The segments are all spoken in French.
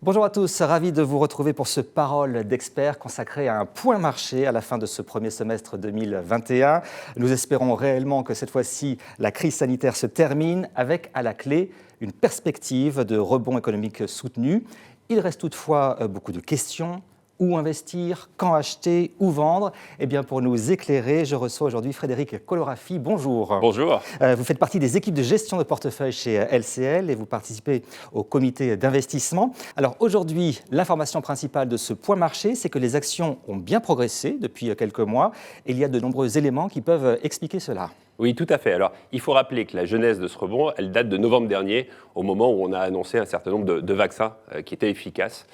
Bonjour à tous, ravi de vous retrouver pour ce Parole d'experts consacré à un point marché à la fin de ce premier semestre 2021. Nous espérons réellement que cette fois-ci, la crise sanitaire se termine avec à la clé une perspective de rebond économique soutenu. Il reste toutefois beaucoup de questions. Où investir, quand acheter, où vendre? Eh bien, pour nous éclairer, je reçois aujourd'hui Frédéric Colorafi. Bonjour. Bonjour. Vous faites partie des équipes de gestion de portefeuille chez LCL et vous participez au comité d'investissement. Alors aujourd'hui, l'information principale de ce point marché, c'est que les actions ont bien progressé depuis quelques mois et il y a de nombreux éléments qui peuvent expliquer cela. Oui, tout à fait. Alors, il faut rappeler que la genèse de ce rebond, elle date de novembre dernier, au moment où on a annoncé un certain nombre de vaccins qui étaient efficaces,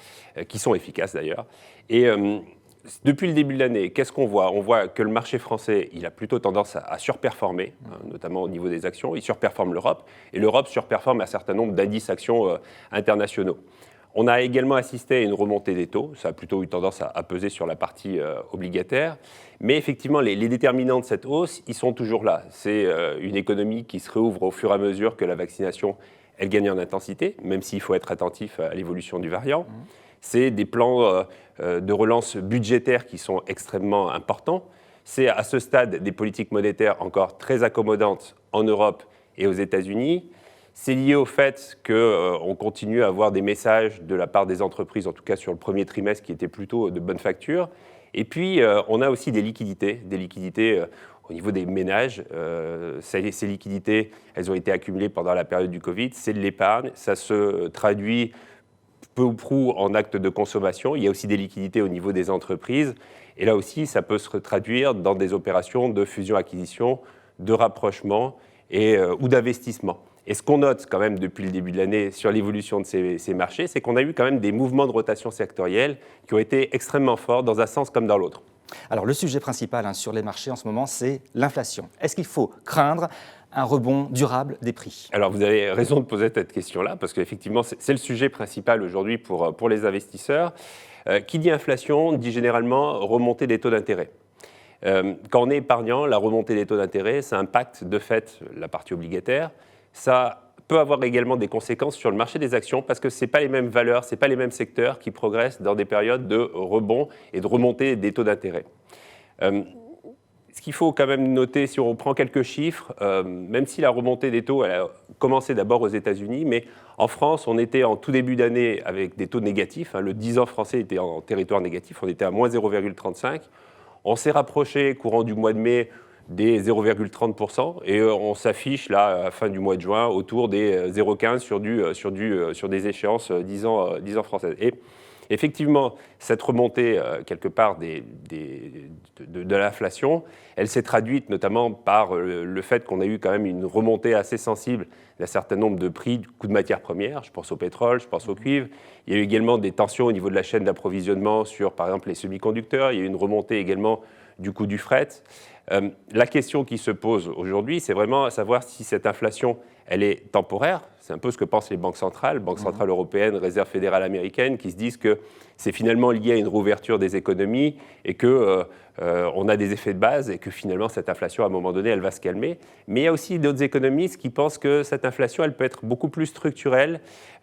qui sont efficaces d'ailleurs. Et depuis le début de l'année, qu'est-ce qu'on voit? On voit que le marché français, il a plutôt tendance à surperformer, notamment au niveau des actions. Il surperforme l'Europe, et l'Europe surperforme un certain nombre d'indices actions internationaux. On a également assisté à une remontée des taux. Ça a plutôt eu tendance à peser sur la partie obligataire. Mais effectivement, les déterminants de cette hausse, ils sont toujours là. C'est une économie qui se réouvre au fur et à mesure que la vaccination, elle gagne en intensité, même s'il faut être attentif à l'évolution du variant. C'est des plans de relance budgétaire qui sont extrêmement importants. C'est à ce stade des politiques monétaires encore très accommodantes en Europe et aux États-Unis. C'est lié au fait qu'on continue à avoir des messages de la part des entreprises, en tout cas sur le premier trimestre, qui étaient plutôt de bonne facture. Et puis, on a aussi des liquidités au niveau des ménages. Ces liquidités, elles ont été accumulées pendant la période du Covid. C'est de l'épargne. Ça se traduit peu ou prou en actes de consommation. Il y a aussi des liquidités au niveau des entreprises. Et là aussi, ça peut se traduire dans des opérations de fusion-acquisition, de rapprochement ou d'investissement. Et ce qu'on note quand même depuis le début de l'année sur l'évolution de ces marchés, c'est qu'on a eu quand même des mouvements de rotation sectorielle qui ont été extrêmement forts dans un sens comme dans l'autre. Alors le sujet principal sur les marchés en ce moment, c'est l'inflation. Est-ce qu'il faut craindre un rebond durable des prix? Alors vous avez raison de poser cette question-là, parce qu'effectivement c'est le sujet principal aujourd'hui pour les investisseurs. Qui dit inflation dit généralement remontée des taux d'intérêt. Quand on est épargnant, la remontée des taux d'intérêt, ça impacte de fait la partie obligataire. Ça peut avoir également des conséquences sur le marché des actions parce que ce n'est pas les mêmes valeurs, ce n'est pas les mêmes secteurs qui progressent dans des périodes de rebond et de remontée des taux d'intérêt. Ce qu'il faut quand même noter, si on reprend quelques chiffres, même si la remontée des taux elle a commencé d'abord aux États-Unis, mais en France, on était en tout début d'année avec des taux négatifs. Le 10 ans français était en territoire négatif, on était à moins 0,35. On s'est rapproché courant du mois de mai des 0,30% et on s'affiche là à la fin du mois de juin autour des 0,15 sur des échéances 10 ans françaises. Et effectivement, cette remontée quelque part de l'inflation, elle s'est traduite notamment par le fait qu'on a eu quand même une remontée assez sensible d'un certain nombre de prix du coût de matières premières. Je pense au pétrole, je pense au cuivre. Il y a eu également des tensions au niveau de la chaîne d'approvisionnement sur, par exemple, les semi-conducteurs. Il y a eu une remontée également du coût du fret. La question qui se pose aujourd'hui, c'est vraiment savoir si cette inflation, elle est temporaire. C'est un peu ce que pensent les banques centrales européennes, Réserve fédérale américaine, qui se disent que c'est finalement lié à une réouverture des économies et qu'on a des effets de base et que finalement cette inflation, à un moment donné, elle va se calmer. Mais il y a aussi d'autres économistes qui pensent que cette inflation, elle peut être beaucoup plus structurelle,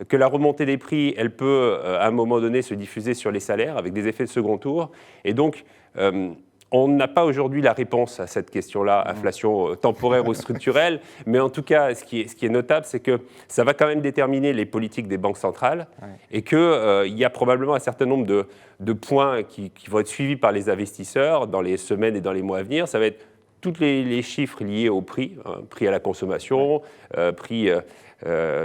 que la remontée des prix, elle peut, à un moment donné, se diffuser sur les salaires avec des effets de second tour. Et donc, on n'a pas aujourd'hui la réponse à cette question-là, inflation temporaire ou structurelle, mais en tout cas, ce qui est notable, c'est que ça va quand même déterminer les politiques des banques centrales et qu'il y a probablement un certain nombre de points qui vont être suivis par les investisseurs dans les semaines et dans les mois à venir. Ça va être tous les chiffres liés au prix, prix à la consommation, prix,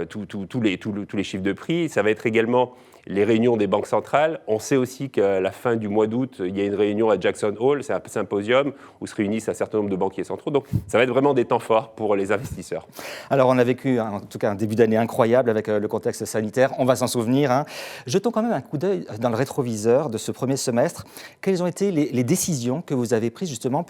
tous les chiffres de prix. Ça va être également les réunions des banques centrales. On sait aussi qu'à la fin du mois d'août, il y a une réunion à Jackson Hole, c'est un symposium où se réunissent un certain nombre de banquiers centraux. Donc ça va être vraiment des temps forts pour les investisseurs. Alors on a vécu en tout cas un début d'année incroyable avec le contexte sanitaire, on va s'en souvenir. Jetons quand même un coup d'œil dans le rétroviseur de ce premier semestre. Quelles ont été les décisions que vous avez prises justement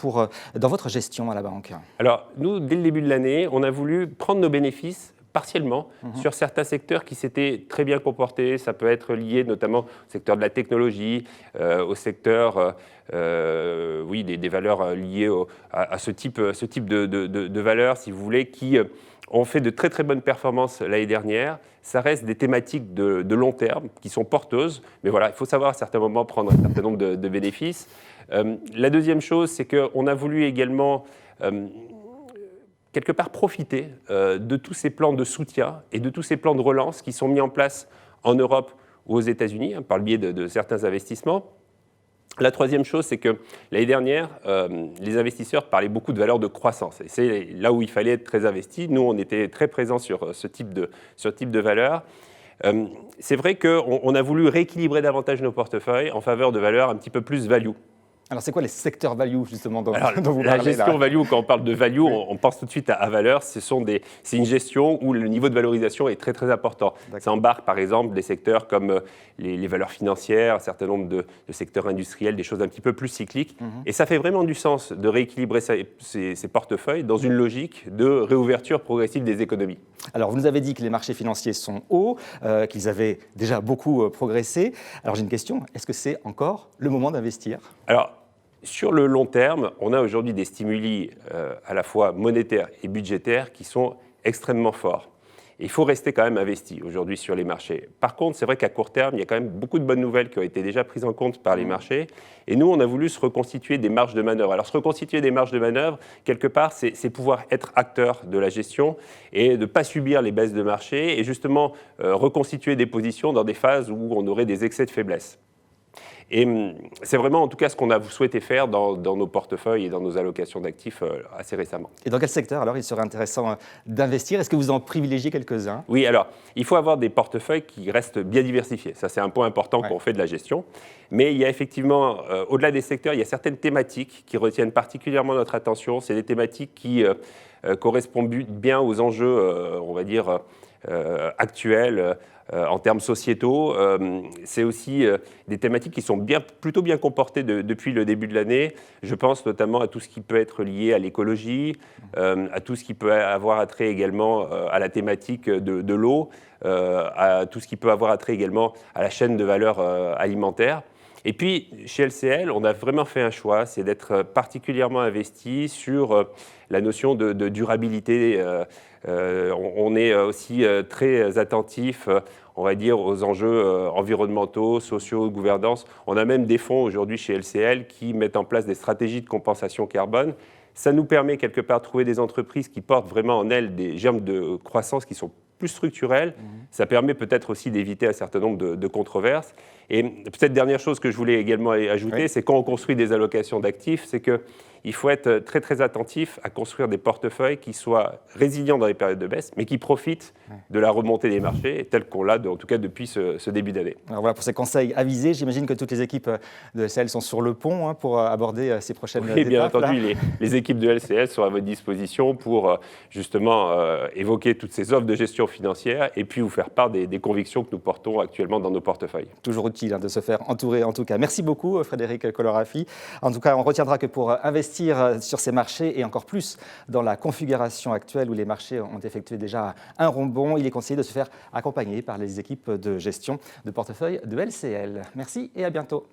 dans votre gestion à la banque? Alors nous, dès le début de l'année, on a voulu prendre nos bénéfices partiellement sur certains secteurs qui s'étaient très bien comportés. Ça peut être lié notamment au secteur de la technologie, au secteur des valeurs liées à ce type de valeurs, si vous voulez, qui ont fait de très très bonnes performances l'année dernière. Ça reste des thématiques de long terme qui sont porteuses, mais voilà, il faut savoir à certains moments prendre un certain nombre de bénéfices. La deuxième chose, c'est qu'on a voulu également quelque part profiter de tous ces plans de soutien et de tous ces plans de relance qui sont mis en place en Europe ou aux États-Unis, par le biais de certains investissements. La troisième chose, c'est que l'année dernière, les investisseurs parlaient beaucoup de valeurs de croissance. Et c'est là où il fallait être très investi. Nous, on était très présents sur ce type de valeurs. C'est vrai qu'on a voulu rééquilibrer davantage nos portefeuilles en faveur de valeurs un petit peu plus value. Alors, c'est quoi les secteurs value, justement, dont vous parlez La gestion value, quand on parle de value, Oui. on pense tout de suite à valeur. C'est une gestion où le niveau de valorisation est très, très important. Ça embarque, par exemple, des secteurs comme les valeurs financières, un certain nombre de secteurs industriels, des choses un petit peu plus cycliques. Et ça fait vraiment du sens de rééquilibrer ces portefeuilles dans une logique de réouverture progressive des économies. Alors, vous nous avez dit que les marchés financiers sont hauts, qu'ils avaient déjà beaucoup progressé. Alors, j'ai une question. Est-ce que c'est encore le moment d'investir ? Alors, sur le long terme, on a aujourd'hui des stimuli à la fois monétaires et budgétaires qui sont extrêmement forts. Et il faut rester quand même investi aujourd'hui sur les marchés. Par contre, c'est vrai qu'à court terme, il y a quand même beaucoup de bonnes nouvelles qui ont été déjà prises en compte par les marchés. Et nous, on a voulu se reconstituer des marges de manœuvre. Alors, se reconstituer des marges de manœuvre, quelque part, c'est pouvoir être acteur de la gestion et de ne pas subir les baisses de marché et justement reconstituer des positions dans des phases où on aurait des excès de faiblesse. Et c'est vraiment, en tout cas, ce qu'on a souhaité faire dans nos portefeuilles et dans nos allocations d'actifs assez récemment. Et dans quel secteur, alors, il serait intéressant d'investir ? Est-ce que vous en privilégiez quelques-uns ? Oui, alors, il faut avoir des portefeuilles qui restent bien diversifiés. Ça, c'est un point important quand on fait de la gestion. Mais il y a effectivement, au-delà des secteurs, il y a certaines thématiques qui retiennent particulièrement notre attention. C'est des thématiques qui correspondent bien aux enjeux, on va dire, actuels, en termes sociétaux. C'est aussi des thématiques qui sont plutôt bien comportées depuis le début de l'année. Je pense notamment à tout ce qui peut être lié à l'écologie, à tout ce qui peut avoir attrait également à la thématique de l'eau, à tout ce qui peut avoir attrait également à la chaîne de valeur alimentaire. Et puis, chez LCL, on a vraiment fait un choix, c'est d'être particulièrement investi sur la notion de durabilité. On est aussi très attentif, on va dire, aux enjeux environnementaux, sociaux, gouvernance. On a même des fonds aujourd'hui chez LCL qui mettent en place des stratégies de compensation carbone. Ça nous permet quelque part de trouver des entreprises qui portent vraiment en elles des germes de croissance qui sont plus structurelles. Ça permet peut-être aussi d'éviter un certain nombre de controverses. Et peut-être dernière chose que je voulais également ajouter, c'est quand on construit des allocations d'actifs, c'est qu'il faut être très très attentif à construire des portefeuilles qui soient résilients dans les périodes de baisse, mais qui profitent de la remontée des marchés, telle qu'on l'a en tout cas depuis ce début d'année. Alors voilà, pour ces conseils avisés, j'imagine que toutes les équipes de LCL sont sur le pont pour aborder ces prochaines étapes. Oui, bien entendu, les équipes de LCL sont à votre disposition pour justement évoquer toutes ces offres de gestion financière et puis vous faire part des convictions que nous portons actuellement dans nos portefeuilles. Toujours utile de se faire entourer en tout cas. Merci beaucoup Frédéric Colorafi. En tout cas, on retiendra que pour investir sur ces marchés et encore plus dans la configuration actuelle où les marchés ont effectué déjà un rebond, il est conseillé de se faire accompagner par les équipes de gestion de portefeuille de LCL. Merci et à bientôt.